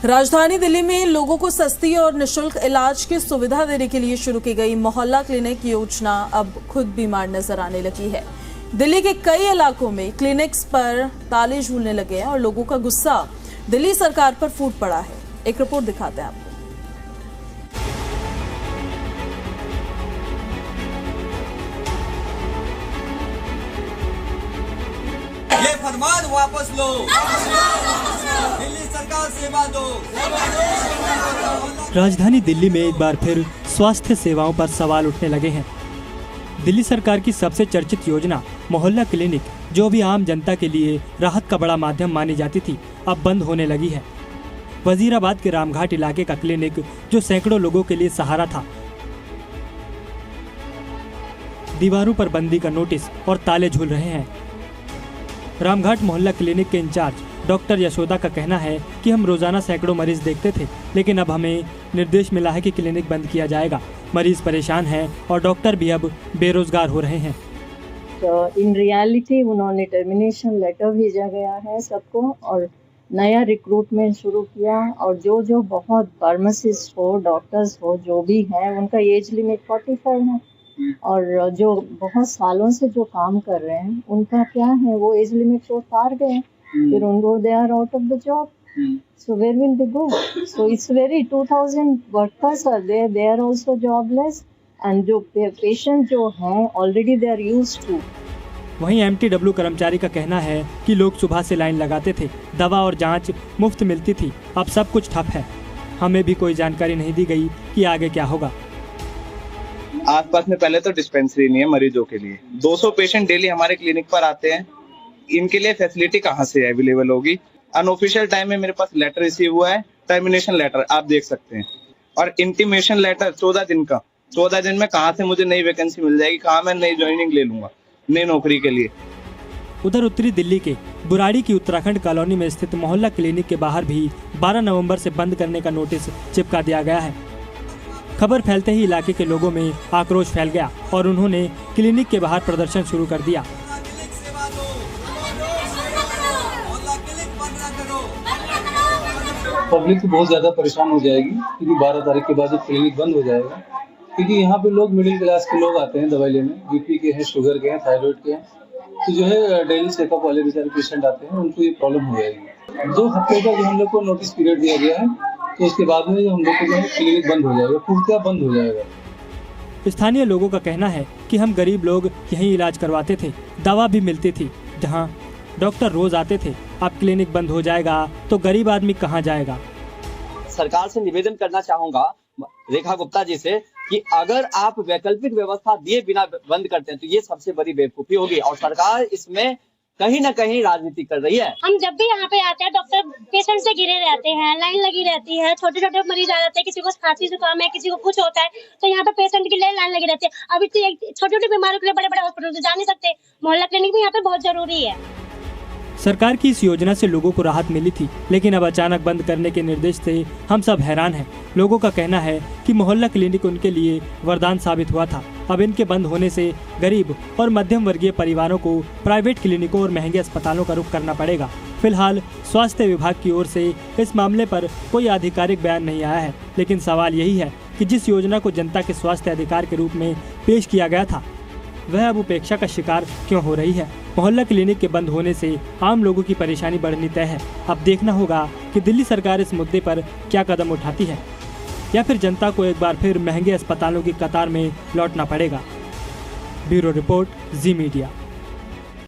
राजधानी दिल्ली में लोगों को सस्ती और निशुल्क इलाज की सुविधा देने के लिए शुरू की गई मोहल्ला क्लिनिक योजना अब खुद बीमार नजर आने लगी है। दिल्ली के कई इलाकों में क्लिनिक्स पर ताले झूलने लगे हैं और लोगों का गुस्सा दिल्ली सरकार पर फूट पड़ा है। एक रिपोर्ट दिखाते हैं आपको। ये फरमान वापस लो, दिल्ली सरकार सेवा दो। राजधानी दिल्ली में एक बार फिर स्वास्थ्य सेवाओं पर सवाल उठने लगे हैं। दिल्ली सरकार की सबसे चर्चित योजना मोहल्ला क्लिनिक, जो भी आम जनता के लिए राहत का बड़ा माध्यम मानी जाती थी, अब बंद होने लगी है। वजीराबाद के रामघाट इलाके का क्लिनिक, जो सैकड़ों लोगों के लिए सहारा था, दीवारों पर बंदी का नोटिस और ताले झूल रहे हैं। रामघाट मोहल्ला क्लिनिक के इंचार्ज डॉक्टर यशोदा का कहना है कि हम रोजाना सैकड़ों मरीज देखते थे, लेकिन अब हमें निर्देश मिला है कि क्लिनिक बंद किया जाएगा। मरीज परेशान हैं और डॉक्टर भी अब बेरोजगार हो रहे हैं। तो इन रियलिटी उन्होंने टर्मिनेशन लेटर भेजा गया है सबको और नया रिक्रूटमेंट शुरू किया। और जो बहुत फार्मासिस्ट हो, डॉक्टर्स हो, जो भी है, उनका एज लिमिट 45 है और जो बहुत सालों से जो काम कर रहे हैं उनका क्या है, वो एज लिमिट को पार गए, फिर उनको they are out of the job. So where will they go? So it's very 2000 workers are there. They are also jobless, and जो patient जो हैं already they are used to. वहीं MTW कर्मचारी का कहना है कि लोग सुबह से लाइन लगाते थे, दवा और जांच मुफ्त मिलती थी, अब सब कुछ ठप है। हमें भी कोई जानकारी नहीं दी गई कि आगे क्या होगा। आसपास में पहले तो डिस्पेंसरी नहीं है मरीजों के लिए। 200 पेशेंट डेली हमारे क्लिनिक पर आते हैं, इनके लिए फैसिलिटी कहाँ से अवेलेबल होगी? अनऑफिशियल टाइम में मेरे पास लेटर रिसीव हुआ है, टर्मिनेशन लेटर आप देख सकते हैं, और इंटीमेशन लेटर 14 दिन का। 14 दिन में कहाँ से मुझे नई वैकेंसी मिल जाएगी? कहाँ मैं नई ज्वाइनिंग ले लूंगा नई नौकरी के लिए? उधर उत्तरी दिल्ली के बुराड़ी की उत्तराखंड कॉलोनी में स्थित मोहल्ला क्लिनिक के बाहर भी 12 नवंबर से बंद करने का नोटिस चिपका दिया गया है। खबर फैलते ही इलाके के लोगों में आक्रोश फैल गया और उन्होंने क्लिनिक के बाहर प्रदर्शन शुरू कर दिया। पब्लिक तो बहुत ज़्यादा परेशान हो जाएगी क्योंकि 12 तारीख के बाद क्लिनिक बंद हो जाएगा। क्योंकि यहाँ पे लोग मिडिल क्लास के लोग आते हैं दवाई लेने, बीपी के हैं, शुगर के हैं, थायराइड के हैं, तो जो है डेली चेकअप वाले बेचारे पेशेंट आते हैं, उनको ये प्रॉब्लम हो जाएगी। 2 हफ्ते का जो हम लोग को नोटिस पीरियड दिया गया है, तो उसके बाद में हम लोग को जो है क्लिनिक बंद हो जाएगा, पूर्णतः बंद हो जाएगा। स्थानीय लोगों का कहना है कि हम गरीब लोग यहीं इलाज करवाते थे, दवा भी मिलती थी, जहाँ डॉक्टर रोज आते थे। अब क्लिनिक बंद हो जाएगा तो गरीब आदमी कहाँ जाएगा? सरकार से निवेदन करना चाहूंगा, रेखा गुप्ता जी से, कि अगर आप वैकल्पिक व्यवस्था दिए बिना बंद करते हैं तो ये सबसे बड़ी बेवकूफी होगी और सरकार इसमें कहीं ना कहीं राजनीति कर रही है। हम जब भी यहाँ पे आते हैं, डॉक्टर पेशेंट से घिरे रहते हैं, लाइन लगी रहती है, छोटे छोटे मरीज आ जाते हैं, किसी को खांसी जुकाम है, किसी को कुछ होता है, तो यहाँ पे पेशेंट के लिए लाइन लगी रहती है। अभी छोटी छोटी बीमारियों के लिए बड़े बड़े हॉस्पिटल जा नहीं सकते, मोहल्ला क्लिनिक भी यहाँ पे बहुत जरूरी है। सरकार की इस योजना से लोगों को राहत मिली थी, लेकिन अब अचानक बंद करने के निर्देश से हम सब हैरान हैं। लोगों का कहना है कि मोहल्ला क्लिनिक उनके लिए वरदान साबित हुआ था। अब इनके बंद होने से गरीब और मध्यम वर्गीय परिवारों को प्राइवेट क्लिनिकों और महंगे अस्पतालों का रुख करना पड़ेगा। फिलहाल स्वास्थ्य विभाग की ओर से इस मामले पर कोई आधिकारिक बयान नहीं आया है, लेकिन सवाल यही है कि जिस योजना को जनता के स्वास्थ्य अधिकार के रूप में पेश किया गया था, वह अब उपेक्षा का शिकार क्यों हो रही है? मोहल्ला क्लिनिक के बंद होने से आम लोगों की परेशानी बढ़नी तय है। अब देखना होगा कि दिल्ली सरकार इस मुद्दे पर क्या कदम उठाती है, या फिर जनता को एक बार फिर महंगे अस्पतालों की कतार में लौटना पड़ेगा। ब्यूरो रिपोर्ट, जी मीडिया।